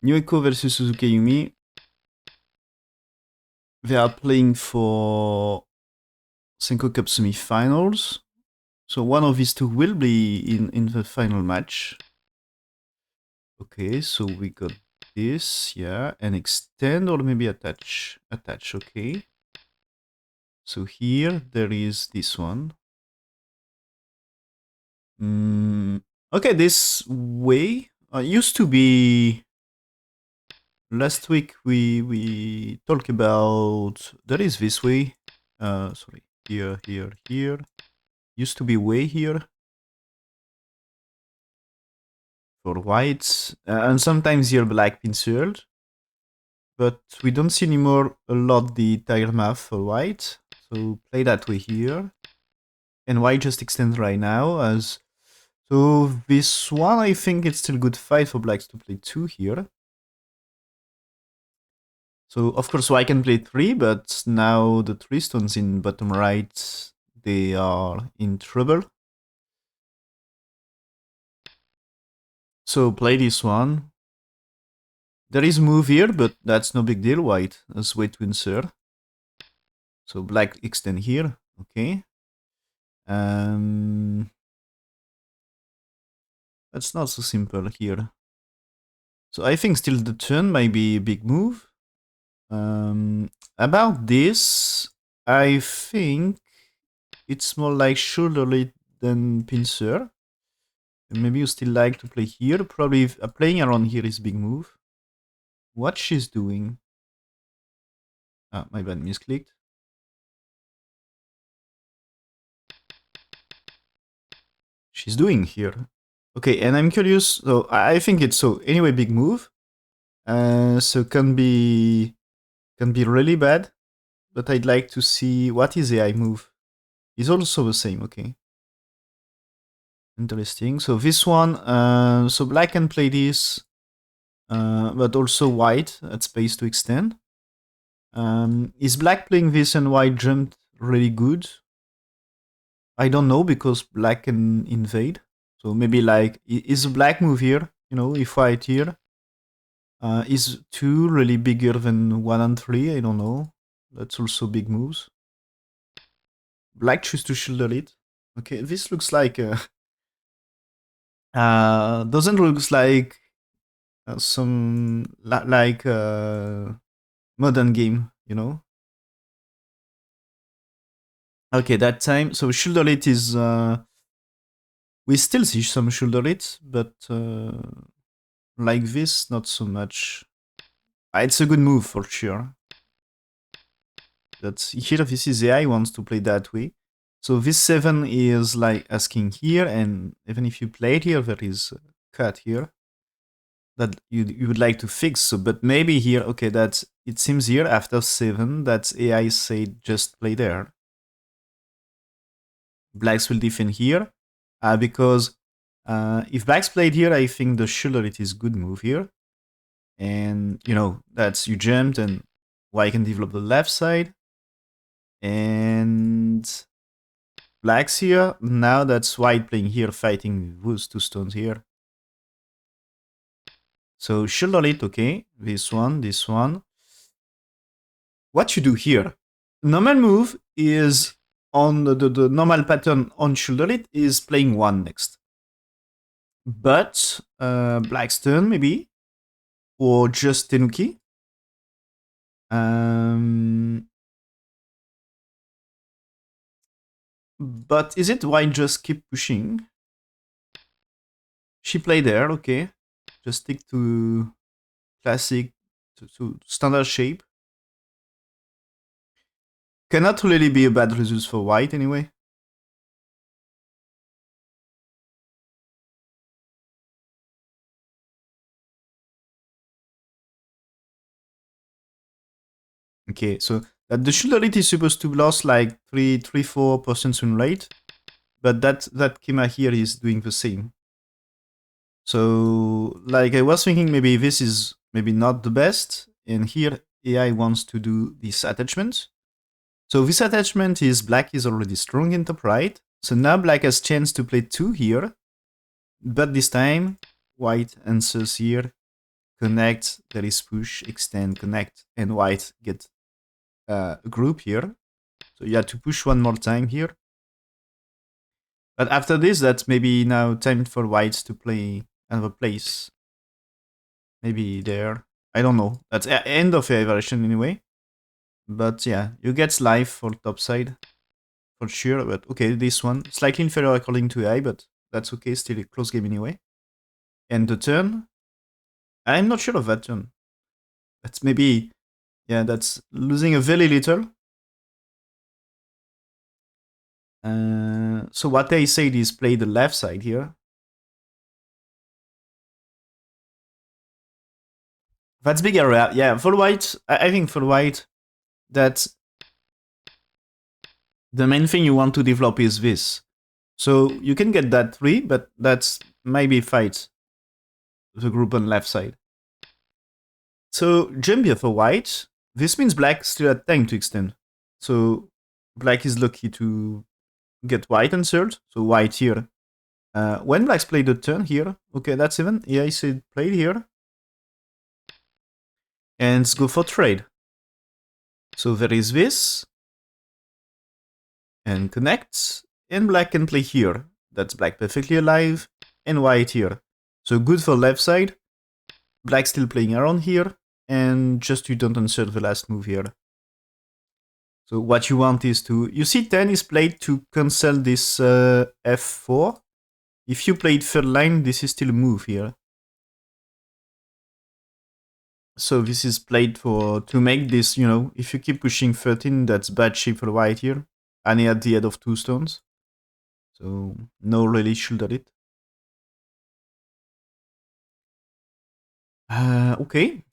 Eiko versus Suzuki Ayumi. They are playing for SENKO Cup Semifinals. So one of these two will be in the final match. Okay, so we got this, yeah, and extend or maybe attach. Attach, okay. So here there is this one. Okay, this way used to be. Last week we talked about there is this way. Sorry, here. Used to be way here for whites, and sometimes here black penciled. But we don't see anymore a lot the tire map for white. So play that way here. And white just extends right now as... So this one, I think it's still good fight for blacks to play 2 here. So of course white can play 3, but now the 3 stones in bottom right, they are in trouble. So play this one. There is move here, but that's no big deal. White has way to insert. So black extend here. Okay. That's not so simple here. So I think still the turn might be a big move. About this, I think it's more like shoulder lead than pincer. And maybe you still like to play here. Probably playing around here is big move. What she's doing? Ah, my bad, misclicked. She's doing here. Okay, and I'm curious. So I think it's so anyway big move. So can be really bad. But I'd like to see what is AI move. It's also the same. Okay. Interesting. So this one. So black can play this, but also white at space to extend. Is black playing this and white jumped really good? I don't know because black can invade. So maybe like is a black move here? You know, if white here. Is 2 really bigger than 1 and 3? I don't know. That's also big moves. Black choose to shoulder it. Okay, this looks like doesn't looks like some like modern game, you know. Okay, that time. So shoulder it is we still see some shoulder it, but like this, not so much. It's a good move for sure. That's here. This is AI wants to play that way. So this 7 is like asking here, and even if you play it here, there is a cut here that you would like to fix. So, but maybe here, okay, that's it seems here after 7 that AI say just play there. Blacks will defend here because if blacks played here, I think the shoulder it is good move here, and you know that's you jumped and white can develop the left side and blacks here. Now that's white playing here, fighting those 2 stones here. So shoulder it, okay. This one. What you do here? Normal move is on the normal pattern on shoulder it is playing 1 next. But black's turn maybe, or just Tenuki. But is it white just keep pushing? She played there, okay. Just stick to classic, to standard shape. Cannot really be a bad result for white anyway. Okay, so the shoulder rate is supposed to last like 4% swing rate, but that Kima here is doing the same. So like I was thinking maybe this is maybe not the best, and here AI wants to do this attachment. So this attachment is black is already strong in top right, so now black has chance to play 2 here, but this time white answers here connect, there is push, extend, connect, and white get a group here. So you have to push one more time here. But after this, that's maybe now time for whites to play another place. Maybe there. I don't know. That's end of AI version anyway. But yeah, you get life for top side. For sure. But okay, this one. Slightly inferior according to AI, but that's okay. Still a close game anyway. And the turn. I'm not sure of that turn. That's maybe... Yeah, that's losing a very little. So what they said is play the left side here. That's big area. Yeah, for white, I think for white, that's the main thing you want to develop is this. So you can get that 3, but that's maybe fight the group on left side. So jump here for white. This means black still had time to extend. So black is lucky to get white answered. So white here. When black's played the turn here, okay, that's even. Yeah, I said played here. And let's go for trade. So there is this. And connect. And black can play here. That's black perfectly alive. And white here. So good for left side. Black still playing around here. And just you don't answer the last move here. So what you want is to... You see 10 is played to cancel this f4. If you played third line, this is still a move here. So this is played to make this, you know, if you keep pushing 13, that's bad shape for white here. And he had the head of 2 stones. So no really should at it. Okay.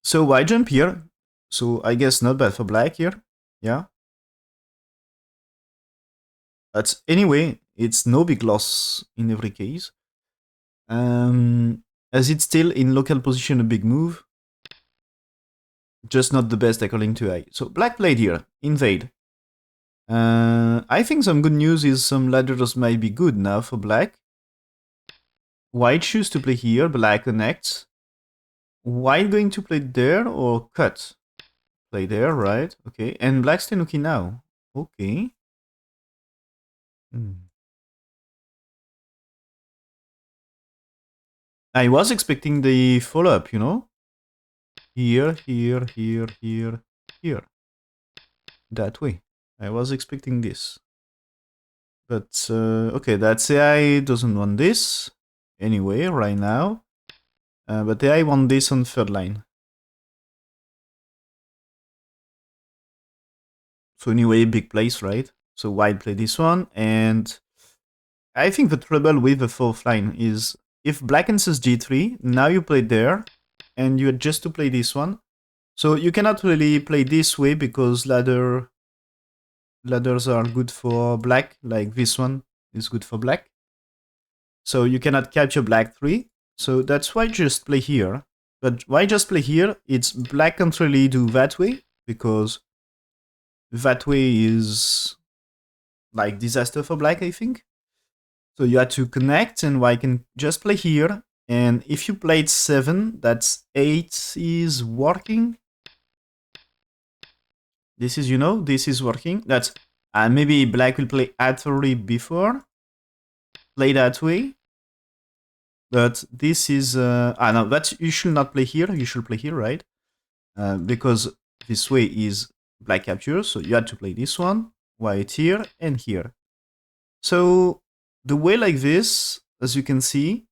So white jump here. So I guess not bad for black here. Yeah. But anyway, it's no big loss in every case. As it's still in local position a big move. Just not the best according to AI. So black played here, invade. I think some good news is some ladders might be good now for black. White choose to play here, black connects. White going to play there or cut? Play there, right? Okay, and black's Tenuki now. Okay. I was expecting the follow-up, you know? Here, here, here, here, here. That way. I was expecting this. But, okay, that's AI doesn't want this. Anyway, right now. But AI want this on third line. So anyway, big place, right? So white play this one, and I think the trouble with the fourth line is if black answers g3, now you play there, and you adjust to play this one. So you cannot really play this way because ladders are good for black, like this one is good for black. So you cannot capture black 3, so that's why just play here. But why just play here? It's black can't really do that way, because that way is like disaster for black, I think. So you had to connect, and white can just play here. And if you played 7, that's 8 is working. This is, you know, this is working. That's maybe black will play Atari before. Play that way. But this is... no, that's, you should not play here. You should play here, right? Because this way is black capture. So you had to play this one, white here, and here. So the way like this, as you can see,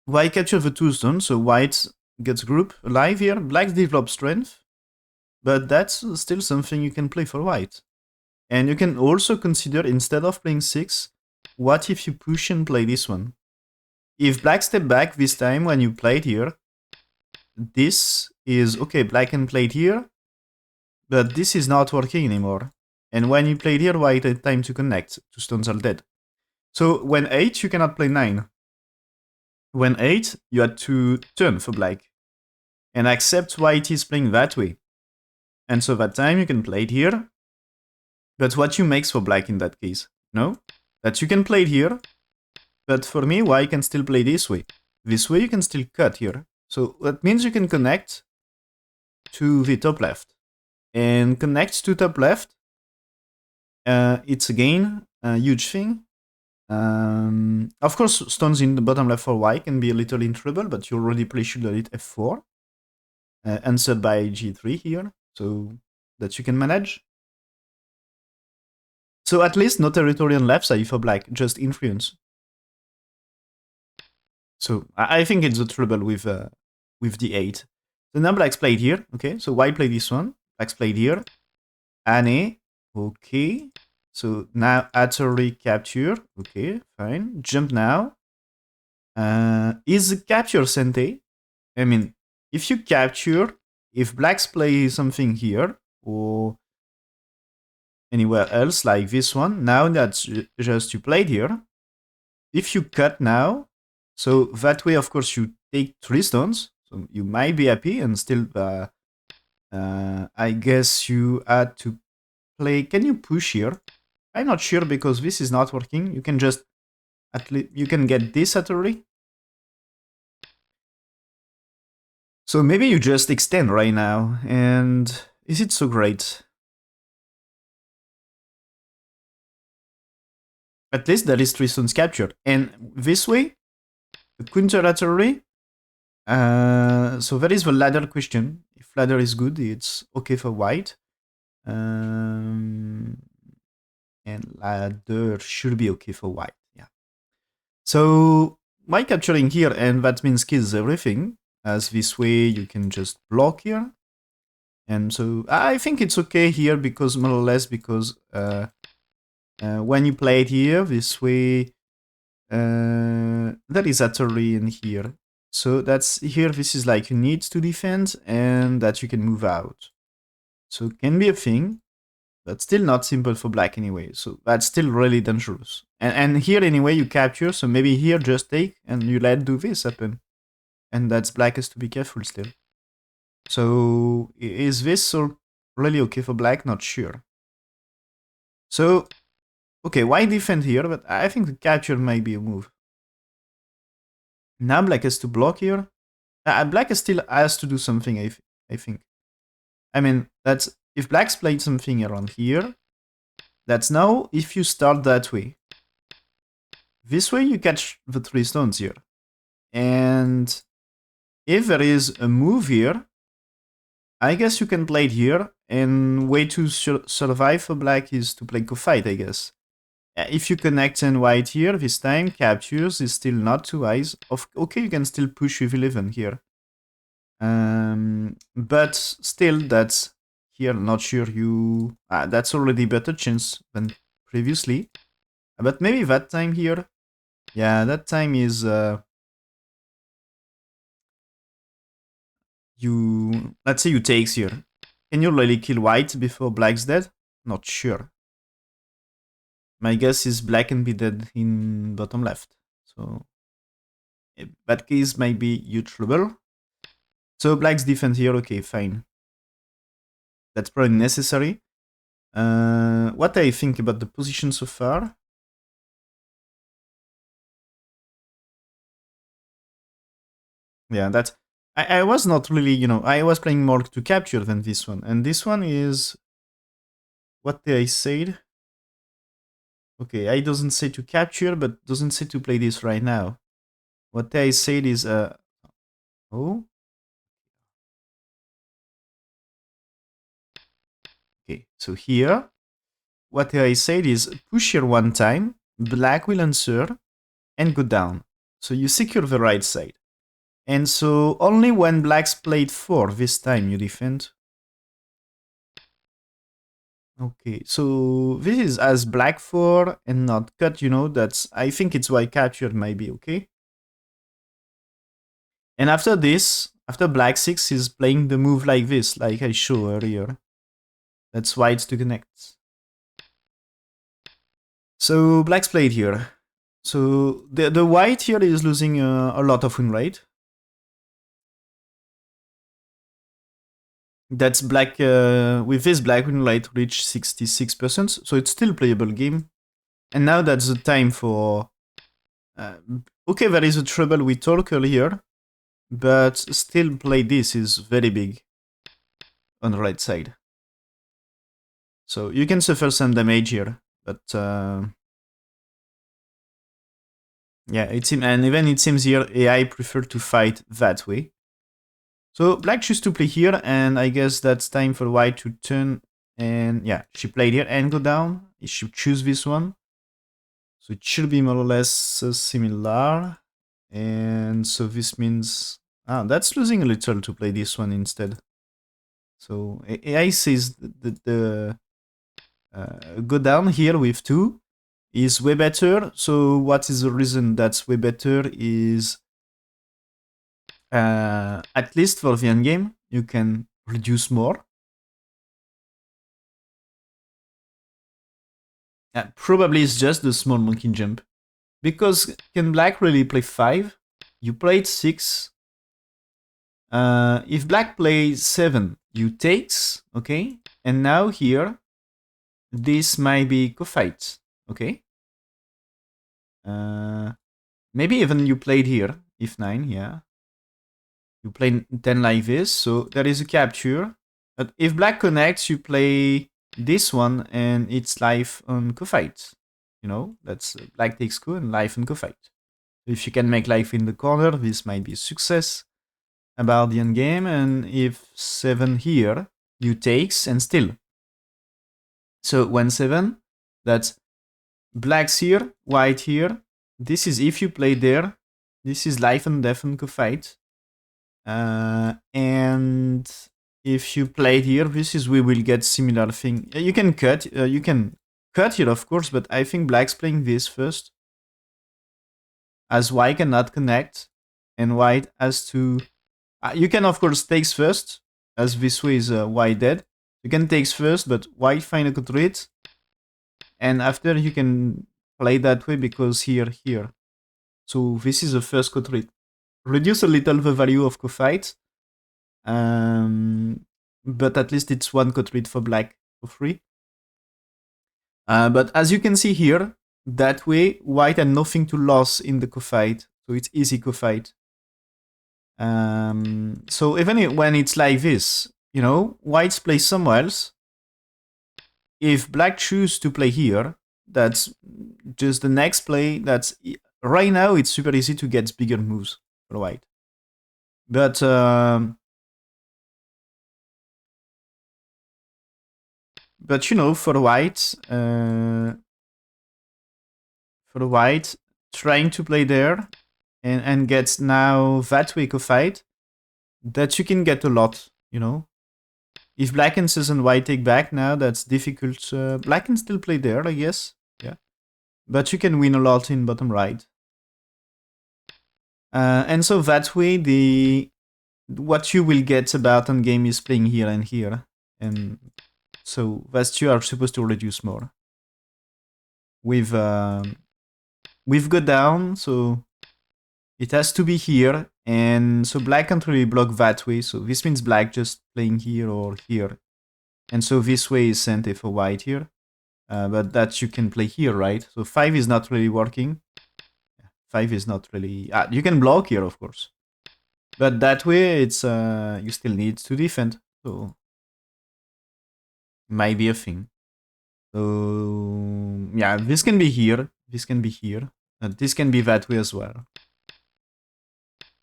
white capture the 2 stones. So white gets group alive here. Black develops strength. But that's still something you can play for white. And you can also consider, instead of playing 6, what if you push and play this one? If black step back this time when you played here, this is, okay, black can play it here, but this is not working anymore. And when you played here, white had time to connect. 2 stones are dead. So when 8, you cannot play 9. When 8, you had to turn for black. And accept white is playing that way. And so that time you can play it here. But what you makes for black in that case? No? That you can play it here. But for me, white can still play this way. This way you can still cut here. So that means you can connect to the top left. And connect to top left, it's again a huge thing. Of course, stones in the bottom left for white can be a little in trouble, but you already play sugar at f4, answered by g3 here, so that you can manage. So at least no territory on left side for black, just influence. So I think it's the trouble with d8. So now black's played here, okay? So white played this one, black's played here, Anne, okay. So now Atari capture, okay, fine. Jump now. Is capture Sente? I mean, if you capture, if blacks play something here or anywhere else like this one, now that's just you played here. If you cut now, so that way, of course, you take 3 stones. So you might be happy and still, I guess you had to play. Can you push here? I'm not sure because this is not working. You can just, at least, you can get this Atari. So maybe you just extend right now, and is it so great? At least there is 3 stones captured. And this way, the counter Atari, so that is the ladder question. If ladder is good, it's okay for white. And ladder should be okay for white, yeah. So, by capturing here, and that means kills everything, as this way you can just block here. And so I think it's okay here because more or less because when you play it here this way, that is Atari in here. So that's here. This is like you need to defend and that you can move out. So it can be a thing, but still not simple for black anyway. So that's still really dangerous. And here anyway you capture. So maybe here just take and you let do this happen. And that's black has to be careful still. So is this really okay for black? Not sure. So, okay, why defend here? But I think the capture might be a move. Now black has to block here. Black still has to do something, I think. I mean, that's if black's played something around here, that's now if you start that way. This way you catch the 3 stones here. And if there is a move here, I guess you can play it here, and way to survive for black is to play co-fight, I guess. If you connect and white here, this time captures is still not too eyes. Okay, you can still push with 11 here. But still, that's here, not sure you... that's already better chance than previously. But maybe that time here, yeah, that time is... you... Let's say you takes here. Can you really kill white before black's dead? Not sure. My guess is black can be dead in bottom left. So, in that case, might be huge trouble. So black's defense here, okay, fine. That's probably necessary. What I think about the position so far? Yeah, that's... I was not really, I was playing more to capture than this one. And this one is... What I said? Okay, I doesn't say to capture, but doesn't say to play this right now. What I said is... Oh? Okay, so here... What I said is push here one time, black will answer, and go down. So you secure the right side. And so only when black's played 4 this time you defend. Okay, so this is as black 4 and not cut, that's... I think it's why captured might be okay. And after this, after black 6 is playing the move like this, like I showed earlier. That's why it's to connect. So black's played here. So the white here is losing a lot of win rate. That's black, with this black win rate reach 66%, so it's still a playable game. And now that's the time for... okay, there is a trouble we talked earlier. but still play this is very big on the right side. So you can suffer some damage here, but yeah, it seems, and even it seems here AI prefer to fight that way. So black choose to play here, and I guess that's time for white to turn. And yeah, she played here and go down. She should choose this one. So it should be more or less similar. And so this means that's losing a little to play this one instead. So AI says the go down here with 2 is way better. So what is the reason that's way better is at least for the endgame, you can reduce more. Probably it's just the small monkey jump. Because can black really play 5? You played 6. If black plays 7, you takes, okay? And now here, this might be co-fight, okay? Maybe even you played here, if 9, yeah. You play 10 like this, so there is a capture. But if black connects, you play this one, and it's life on co-fight. You know, that's black takes coup and life on co-fight. If you can make life in the corner, this might be a success about the end game. And if 7 here, you takes and still. So when 7, that's black's here, white here. This is if you play there. This is life and death and co-fight. And if you played here, this is we will get similar thing. You can cut here, of course, but I think black's playing this first, as white cannot connect, and white has to. You can of course takes first, as this way is white dead. You can takes first, but white find a retreat, and after you can play that way because here. So this is the first retreat. Reduce a little the value of co-fight. But at least it's one retreat for black for free. But as you can see here, that way white had nothing to lose in the co-fight, so it's easy co-fight. So even when it's like this, you know, white plays somewhere else. If black choose to play here, that's just the next play. That's right now it's super easy to get bigger moves for white. But you know, for white trying to play there and gets now that way of fight, that you can get a lot, you know. If black and and white take back now, that's difficult. Black can still play there, I guess. Yeah. But you can win a lot in bottom right. And so that way, what you will get about on game is playing here and here. And so that you are supposed to reduce more. With go down, so it has to be here, and so black can't really block that way, so this means black just playing here or here. And so this way is sent for white here, but that you can play here, right? So 5 is not really working. 5 is not really... you can block here, of course. But that way, it's you still need to defend, so might be a thing. So yeah, this can be here, this can be here, this can be that way as well.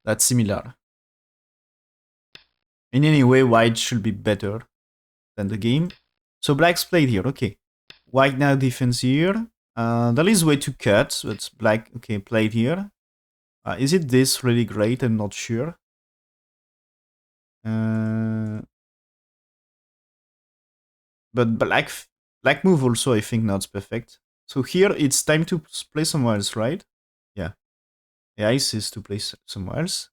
That's similar. In any way, white should be better than the game. So black's played here, okay. White now defends here. There is way to cut, but black, okay, played here. Is it this really great? I'm not sure. But black move also, I think, not perfect. So here, it's time to play somewhere else, right? Yeah. Yeah, I says to play somewhere else.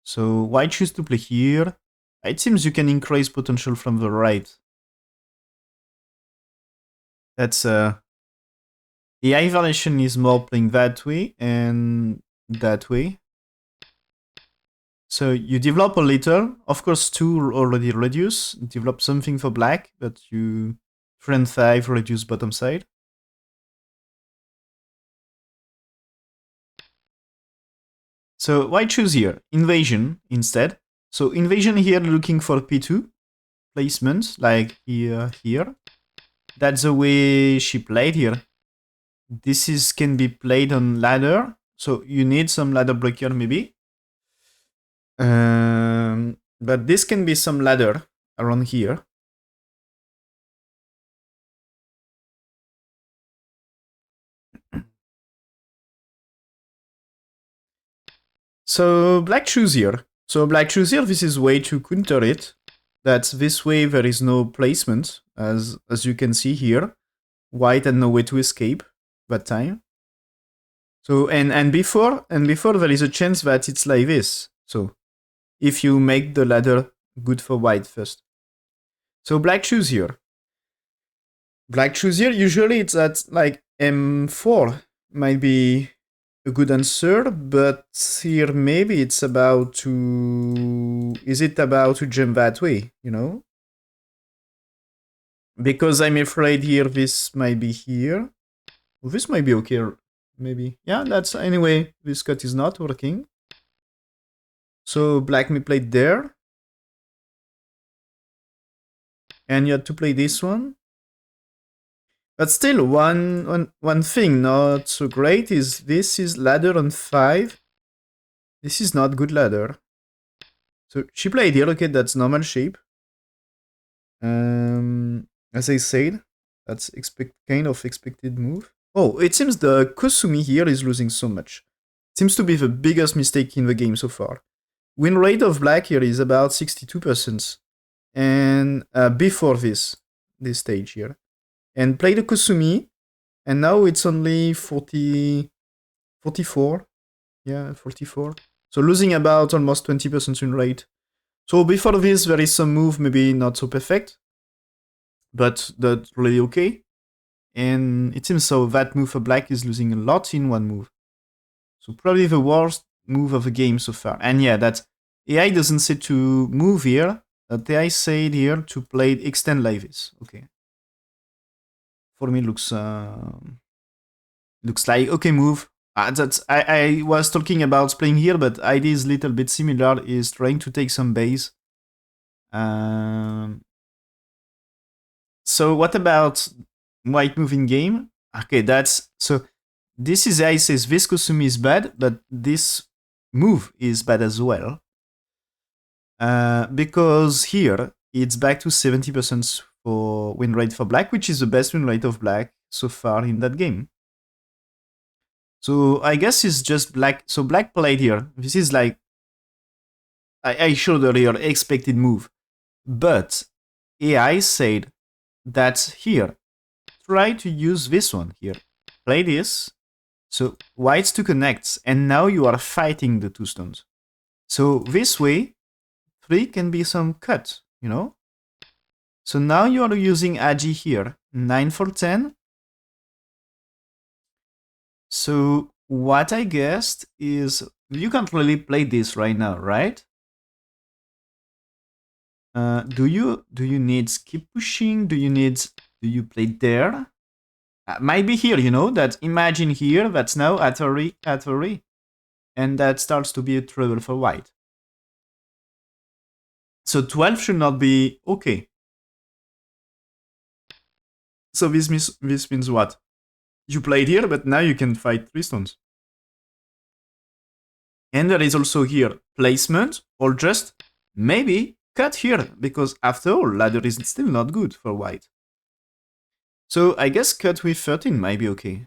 So white choose to play here. It seems you can increase potential from the right. That's the AI version is more playing that way and that way. So you develop a little. Of course, 2 already reduce. Develop something for black, but you 3 and 5 reduce bottom side. So why choose here? Invasion instead. So invasion here looking for P2 placement, like here. That's the way she played here. This is can be played on ladder. So you need some ladder breaker maybe. But this can be some ladder around here. So black choose here. So black choose here, this is way to counter it. That's this way there is no placement, as you can see here. White had no way to escape that time. So and before there is a chance that it's like this. So if you make the ladder good for white first. So black choose here. Black choose here, usually it's at like M4 might be a good answer, but here maybe it's about to... Is it about to jump that way, you know? Because I'm afraid here this might be here. Well, this might be okay, maybe. Yeah, that's... Anyway, this cut is not working. So black may play there. And you have to play this one. But still, one thing not so great is this is ladder on 5. This is not good ladder. So she played here, okay, that's normal shape. As I said, that's kind of expected move. Oh, it seems the Kosumi here is losing so much. Seems to be the biggest mistake in the game so far. Win rate of black here is about 62%. And before this stage here. And play the Kosumi, and now it's only 44. Yeah, 44. So losing about almost 20% win rate. So before this, there is some move, maybe not so perfect, but that's really okay. And it seems so that move for black is losing a lot in one move. So probably the worst move of the game so far. And yeah, that AI doesn't say to move here, but AI said here to play extend like this. Okay. For me, looks like okay move. That's I was talking about playing here, but idea is a little bit similar. Is trying to take some base. So what about white moving game? Okay, that's so. This is I says this Kosumi is bad, but this move is bad as well. Because here it's back to 70% for win rate for black, which is the best win rate of black so far in that game. So I guess it's just black. So black played here. This is like I showed earlier expected move, but AI said that here. Try to use this one here. Play this. So whites to connect, and now you are fighting the two stones. So this way, 3 can be some cut, you know? So now you are using Agi here. 9 for 10. So what I guessed is you can't really play this right now, right? Do you need skip pushing? Do you play there? Might be here, you know, that imagine here that's now at 3, and that starts to be a trouble for white. So 12 should not be okay. So this means what? You played here, but now you can fight 3 stones. And there is also here placement, or just maybe cut here, because after all, ladder is still not good for white. So I guess cut with 13 might be okay.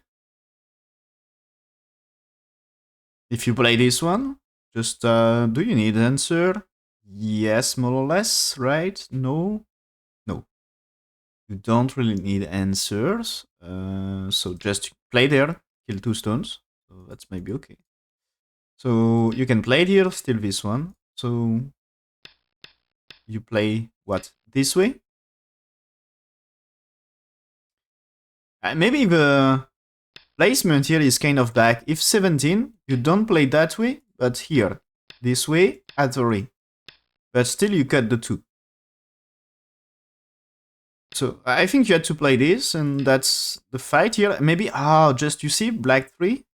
If you play this one, just do you need an answer? Yes, more or less, right? No? No. You don't really need answers. So just play there, kill 2 stones. So that's maybe okay. So you can play it here, still this one. So you play what? This way? Maybe the placement here is kind of back. If 17, you don't play that way, but here. This way, at 3. But still you cut the 2. So I think you had to play this, and that's the fight here. Maybe, just you see, black 3.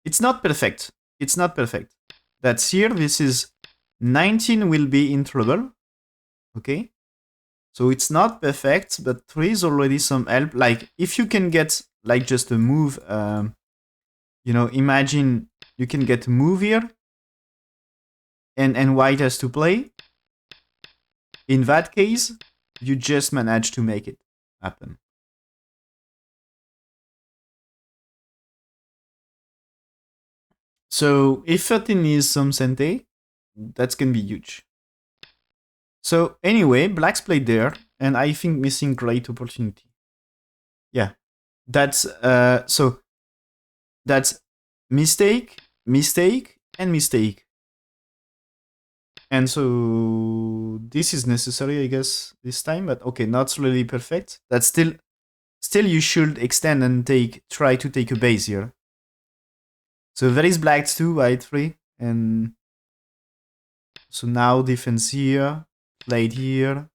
It's not perfect. it's not perfect. That's here, this is 19 will be in trouble. Okay? So it's not perfect, but there is already some help. Like, if you can get, like, just a move, you know, imagine you can get a move here, and white has to play. In that case, you just manage to make it happen. So if 13 is some sente, that's gonna be huge. So anyway, black's played there, and I think missing great opportunity. Yeah, that's so that's mistake, mistake, and mistake. And so this is necessary, I guess, this time. But okay, not really perfect. That's still you should extend and try to take a base here. So there is black 2, white 3, and so now defense here, played here,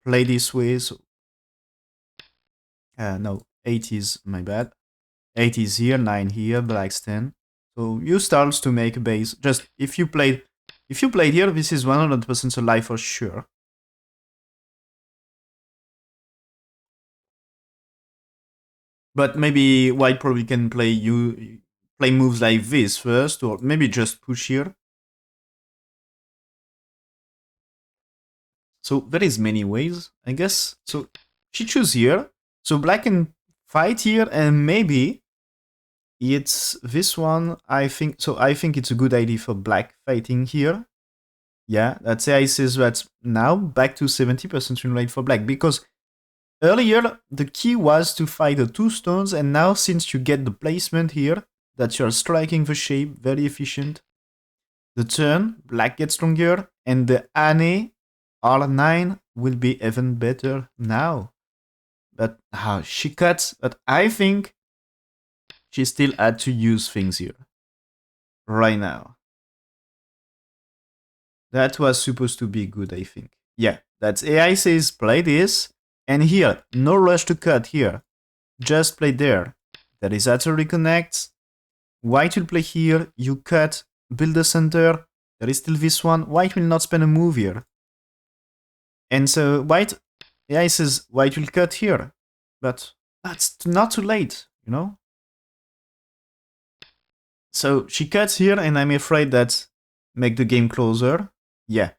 play this way. So no, 8 is my bad. 8 is here, 9 here, black's 10. So you start to make a base. Just if you played here, this is 100% alive for sure. But maybe white probably can play moves like this first, or maybe just push here. So there is many ways, I guess. So she choose here. So black can fight here, and maybe it's this one. I think so. I think it's a good idea for black fighting here. Yeah, that's AI says that now back to 70% win rate for black, because earlier the key was to fight the 2 stones, and now since you get the placement here, that you're striking the shape, very efficient. The turn, black gets stronger, and the Ane R9 will be even better now. But how she cuts, but I think she still had to use things here. Right now. That was supposed to be good, I think. Yeah, that's AI says play this, and here, no rush to cut here. Just play there. That is how to reconnect. White will play here, you cut, build the center. There is still this one. White will not spend a move here. And so white, AI says white will cut here. But that's not too late, you know? So she cuts here, and I'm afraid that make the game closer. Yeah.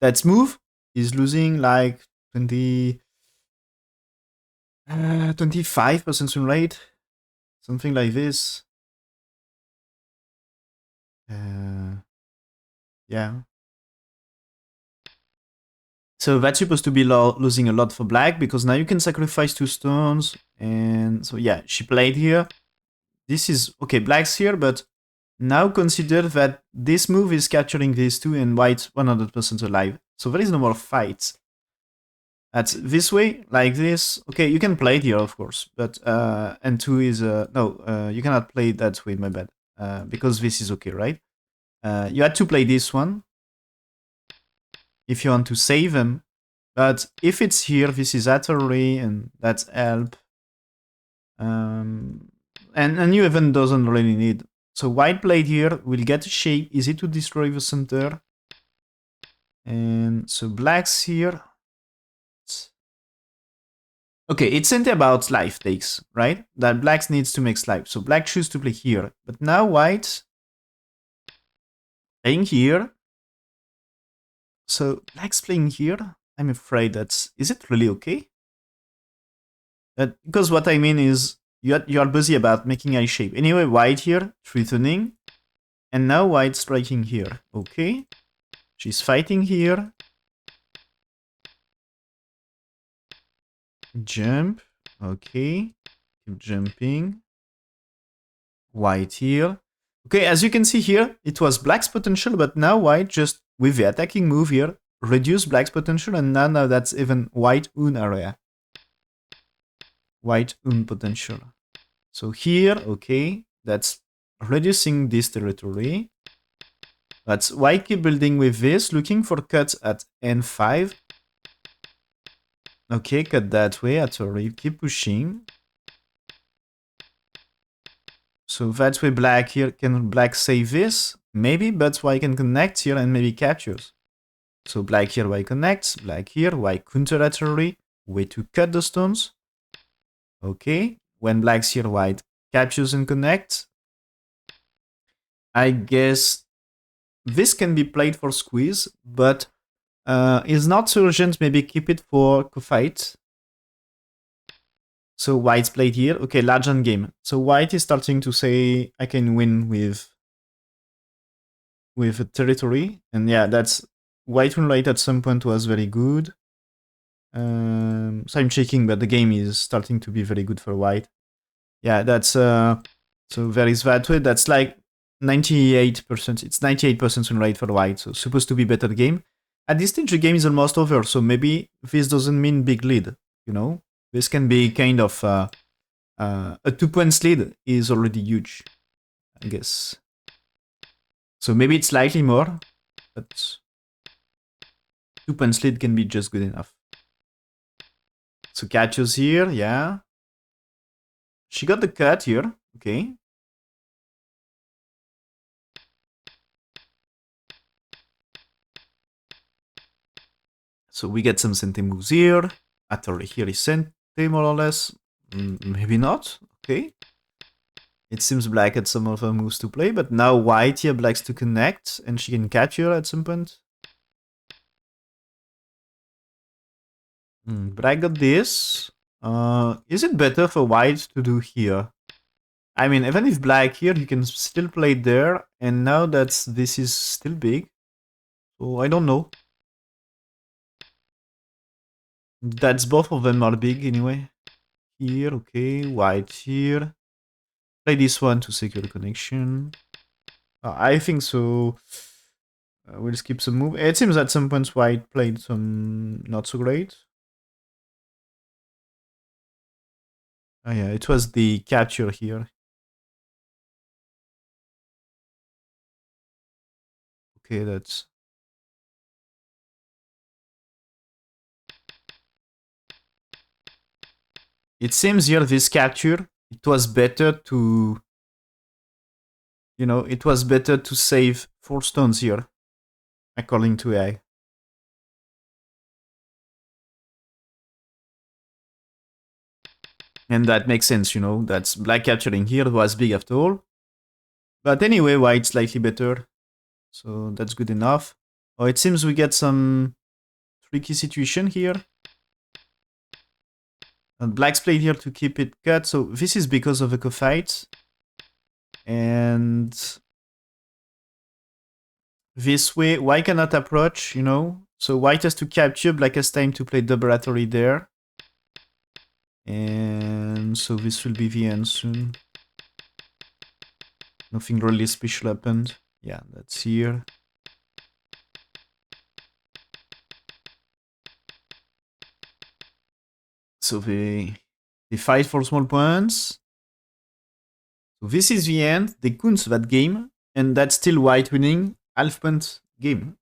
That move is losing like 25% win rate. Something like this. Yeah. So that's supposed to be losing a lot for black, because now you can sacrifice 2 stones. And so yeah, she played here. This is, okay, black's here, but now consider that this move is capturing these 2 and white 100% alive. So there is no more fights. That's this way, like this. Okay, you can play it here, of course, but and 2 is no, you cannot play it that way, my bad. Because this is okay, right? You had to play this one if you want to save them. But if it's here, this is Atari, and that's help. And you even doesn't really need. So white played here will get a shape, easy to destroy the center. And so black's here. Okay, it's simply about life takes, right? That black needs to make life. So black chooses to play here. But now white playing here. So black's playing here. I'm afraid that's... Is it really okay? Because what I mean is you are busy about making a shape. Anyway, white here, threatening. And now white striking here. Okay. She's fighting here. Jump. Okay. Keep jumping. White here. Okay, as you can see here, it was black's potential, but now white just, with the attacking move here, reduce black's potential, and now that's even white own area. White own potential. So here, okay, that's reducing this territory. That's white keep building with this, looking for cuts at N5. Okay, cut that way, Atari, keep pushing. So that's why black here, can black save this? Maybe, but white can connect here and maybe captures. So black here, white connects, black here, white counterlaterally, way to cut the stones. Okay, when black's here, white captures and connects. I guess this can be played for squeeze, but is not so urgent, maybe keep it for fight. So white's played here. Okay, large end game. So white is starting to say, I can win with a territory. And yeah, that's white moonlight at some point was very good. So I'm checking, but the game is starting to be very good for white. Yeah, that's so there is that way. That's like 98%. It's 98% win rate for white. So supposed to be better game. At this stage, the game is almost over. So maybe this doesn't mean big lead. You know, this can be kind of a 2 points lead is already huge, I guess. So maybe it's slightly more, but 2 points lead can be just good enough. So catches here, yeah. She got the cut here, okay. So we get some Sente moves here. After here is Sente, more or less. Maybe not, okay. It seems black had some of her moves to play, but now white here blacks to connect, and she can capture at some point. But I got this. Is it better for white to do here? I mean, even if black here, you can still play there, and now that this is still big. So I don't know. That's both of them are big anyway. Here, okay, white here. Play this one to secure the connection. I think so. We'll skip some move. It seems at some points white played some not so great. Oh yeah, it was the capture here. Okay, that's... It seems here this capture, it was better to... You know, it was better to save 4 stones here, according to AI. And that makes sense, you know, that's black capturing here was big after all. But anyway, white slightly better, so that's good enough. Oh, it seems we get some tricky situation here. And black's played here to keep it cut, so this is because of Eiko fight. And this way, white cannot approach, you know. So white has to capture, black has time to play double battery there. And so this will be the end soon. Nothing really special happened. Yeah, that's here. So they fight for small points. So this is the end. They couldn't that game, and that's still white winning half point game.